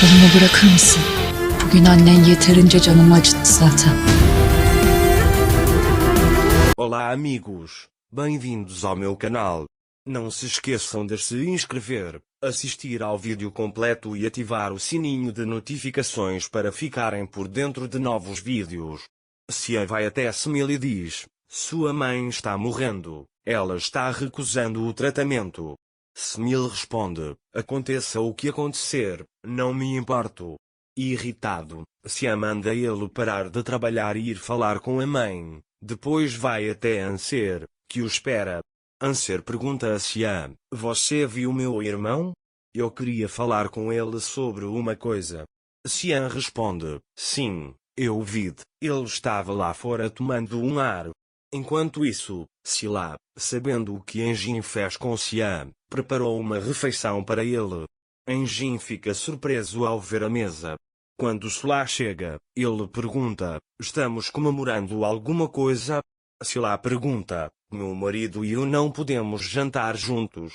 Kolumu bırakır mısın? Bugün annen yeterince canımı acıttı zaten. Olá amigos, bem-vindos ao meu canal. Não se esqueçam de se inscrever, assistir ao vídeo completo e ativar o sininho de notificações para ficarem por dentro de novos vídeos. Cia vai até Smil e diz: sua mãe está morrendo, ela está recusando o tratamento. Smil responde: aconteça o que acontecer, não me importo. Irritado, Cia manda ele parar de trabalhar e ir falar com a mãe. Depois vai até Anser, que o espera. Anser pergunta a Cia: você viu meu irmão? Eu queria falar com ele sobre uma coisa. Cia responde: sim, eu vi. Ele estava lá fora tomando um ar. Enquanto isso, Sila, sabendo o que Enjin fez com Cia, preparou uma refeição para ele. Enjin fica surpreso ao ver a mesa. Quando Sila chega, ele pergunta: estamos comemorando alguma coisa? Sila pergunta: meu marido e eu não podemos jantar juntos.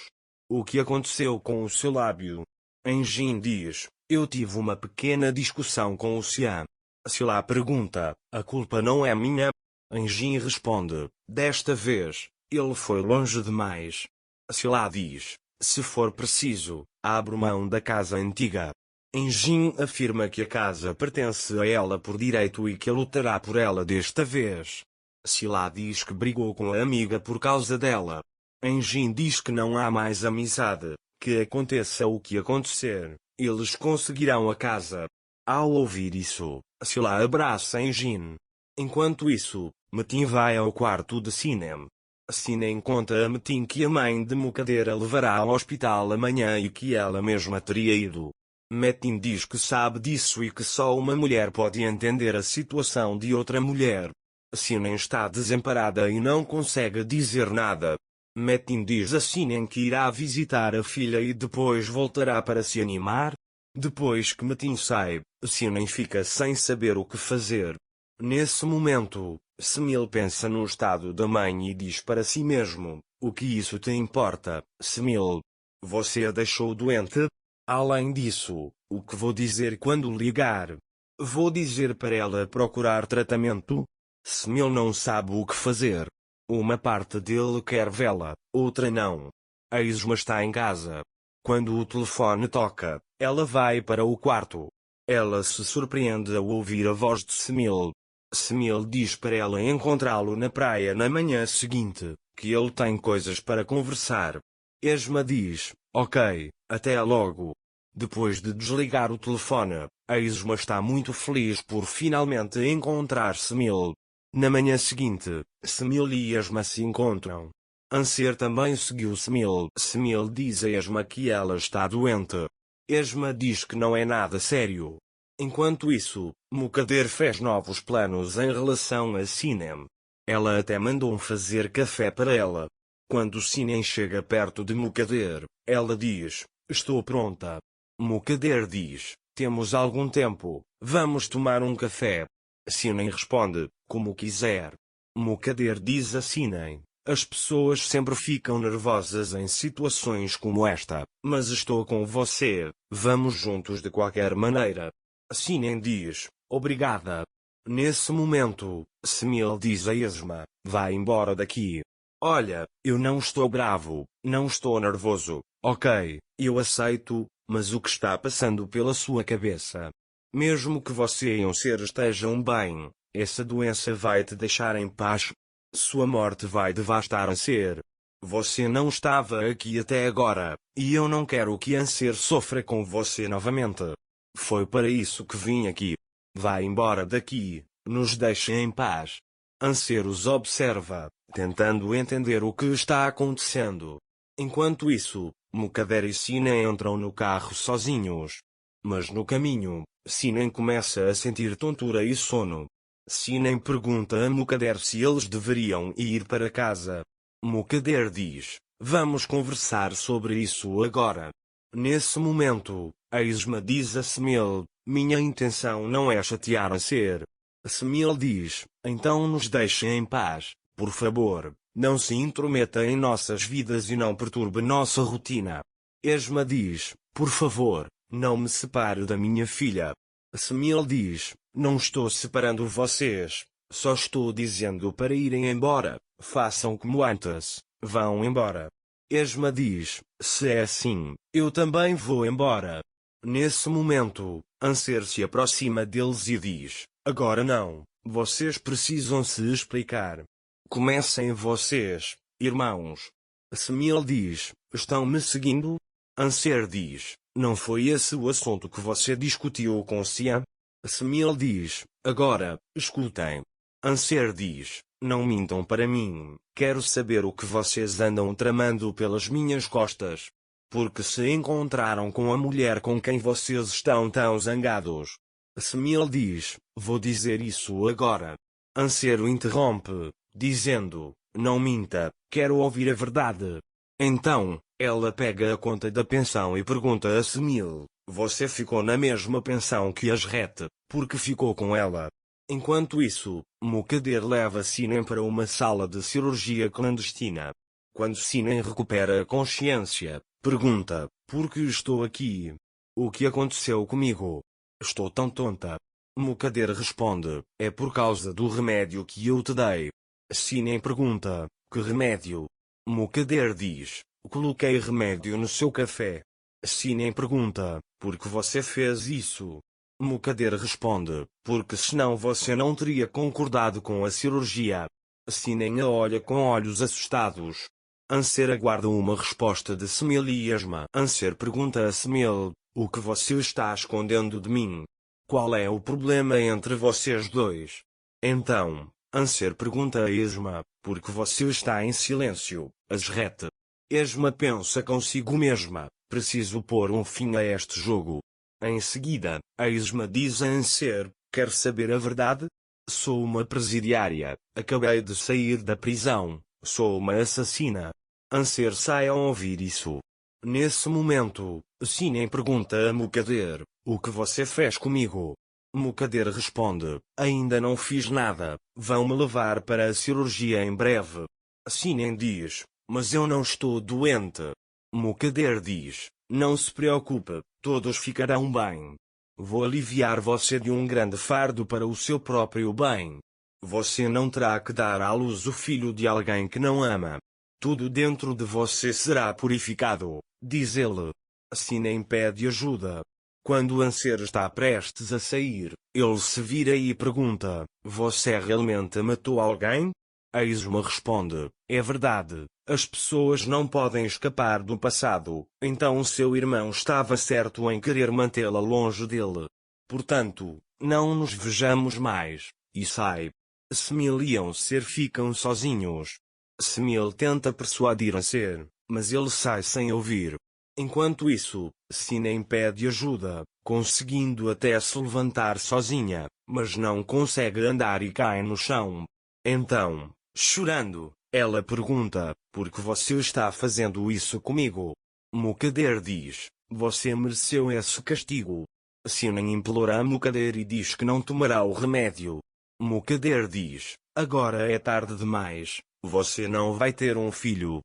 O que aconteceu com o seu lábio? Enjin diz: eu tive uma pequena discussão com o Cia. Sila pergunta: a culpa não é minha? Enjin responde: desta vez, ele foi longe demais. Sila diz: se for preciso, abro mão da casa antiga. Enjin afirma que a casa pertence a ela por direito e que lutará por ela desta vez. Sila diz que brigou com a amiga por causa dela. Enjin diz que não há mais amizade, que aconteça o que acontecer, eles conseguirão a casa. Ao ouvir isso, Sila abraça Enjin. Enquanto isso, Metin vai ao quarto de Sinem. Sinem conta a Metin que a mãe de Mukader a levará ao hospital amanhã e que ela mesma teria ido. Metin diz que sabe disso e que só uma mulher pode entender a situação de outra mulher. Sinem está desamparada e não consegue dizer nada. Metin diz a Sinem que irá visitar a filha e depois voltará para se animar. Depois que Metin sai, Sinem fica sem saber o que fazer. Nesse momento, Smil pensa no estado da mãe e diz para si mesmo: o que isso te importa, Smil? Você a deixou doente? Além disso, o que vou dizer quando ligar? Vou dizer para ela procurar tratamento? Smil não sabe o que fazer. Uma parte dele quer vê-la, outra não. A Isma está em casa. Quando o telefone toca, ela vai para o quarto. Ela se surpreende ao ouvir a voz de Smil. Smil diz para ela encontrá-lo na praia na manhã seguinte, que ele tem coisas para conversar. Esma diz: ok, até logo. Depois de desligar o telefone, a Isma está muito feliz por finalmente encontrar Smil. Na manhã seguinte, Smil e Esma se encontram. Anser também seguiu Smil. Smil diz a Esma que ela está doente. Esma diz que não é nada sério. Enquanto isso, Mukader fez novos planos em relação a Sinem. Ela até mandou fazer café para ela. Quando Sinem chega perto de Mukader, ela diz: estou pronta. Mukader diz: temos algum tempo, vamos tomar um café. Sinem responde: como quiser. Mukader diz a Sinem: as pessoas sempre ficam nervosas em situações como esta, mas estou com você, vamos juntos de qualquer maneira. Sinem diz: obrigada. Nesse momento, Smil diz a Esma: vai embora daqui. Olha, eu não estou bravo, não estou nervoso, ok, eu aceito, mas o que está passando pela sua cabeça? Mesmo que você e um ser estejam bem, essa doença vai te deixar em paz. Sua morte vai devastar Anser. Você não estava aqui até agora, e eu não quero que Anser sofra com você novamente. Foi para isso que vim aqui. Vá embora daqui, nos deixe em paz. Anser os observa, tentando entender o que está acontecendo. Enquanto isso, Mukader e Sinem entram no carro sozinhos. Mas no caminho, Sinem começa a sentir tontura e sono. Sinem pergunta a Mukader se eles deveriam ir para casa. Mukader diz: vamos conversar sobre isso agora. Nesse momento, a Isma diz a Smil: minha intenção não é chatear Anser. Smil diz: então nos deixe em paz, por favor, não se intrometa em nossas vidas e não perturbe nossa rotina. Esma diz: por favor, não me separe da minha filha. Smil diz, não estou separando vocês, só estou dizendo para irem embora, façam como antes, vão embora. Esma diz, se é assim, eu também vou embora. Nesse momento, Anser se aproxima deles e diz, agora não, vocês precisam se explicar. Comecem vocês, irmãos. Smil diz, estão me seguindo? Anser diz, não foi esse o assunto que você discutiu com Sian? Smil diz, agora, escutem. Anser diz, não mintam para mim, quero saber o que vocês andam tramando pelas minhas costas. Porque se encontraram com a mulher com quem vocês estão tão zangados. Smil diz, vou dizer isso agora. Anser o interrompe, dizendo, não minta, quero ouvir a verdade. Então, ela pega a conta da pensão e pergunta a Smil, você ficou na mesma pensão que Asret, porque ficou com ela. Enquanto isso, Mukader leva Sinem para uma sala de cirurgia clandestina. Quando Sinem recupera a consciência, pergunta, por que estou aqui? O que aconteceu comigo? Estou tão tonta. Mukader responde, é por causa do remédio que eu te dei. Sinem pergunta, que remédio? Mukader diz, coloquei remédio no seu café. Sinem pergunta, por que você fez isso? Mukader responde, porque senão você não teria concordado com a cirurgia. Sinem a olha com olhos assustados. Anser aguarda uma resposta de Smil e Esma. Anser pergunta a Smil, o que você está escondendo de mim? Qual é o problema entre vocês dois? Então, Anser pergunta a Esma, por que você está em silêncio, Asret? Esma pensa consigo mesma, preciso pôr um fim a este jogo. Em seguida, a Esma diz a Anser, quer saber a verdade? Sou uma presidiária, acabei de sair da prisão, sou uma assassina. Anser sai ao ouvir isso. Nesse momento, Sinem pergunta a Mukader, o que você fez comigo? Mukader responde, ainda não fiz nada, vão me levar para a cirurgia em breve. Sinem diz, mas eu não estou doente. Mukader diz, não se preocupe, todos ficarão bem. Vou aliviar você de um grande fardo para o seu próprio bem. Você não terá que dar à luz o filho de alguém que não ama. Tudo dentro de você será purificado, diz ele. Sinem pede ajuda. Quando Anser está prestes a sair, ele se vira e pergunta, você realmente matou alguém? A Esma responde, é verdade, as pessoas não podem escapar do passado, então seu irmão estava certo em querer mantê-la longe dele. Portanto, não nos vejamos mais, e sai. Smil e Anser ficam sozinhos. Smil tenta persuadir Anser, mas ele sai sem ouvir. Enquanto isso, Sinem pede ajuda, conseguindo até se levantar sozinha, mas não consegue andar e cai no chão. Então, chorando, ela pergunta, por que você está fazendo isso comigo? Mukader diz, você mereceu esse castigo. Sinem implora a Mukader e diz que não tomará o remédio. Mukader diz, agora é tarde demais, você não vai ter um filho.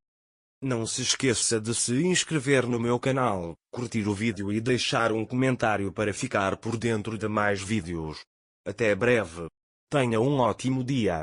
Não se esqueça de se inscrever no meu canal, curtir o vídeo e deixar um comentário para ficar por dentro de mais vídeos. Até breve. Tenha um ótimo dia.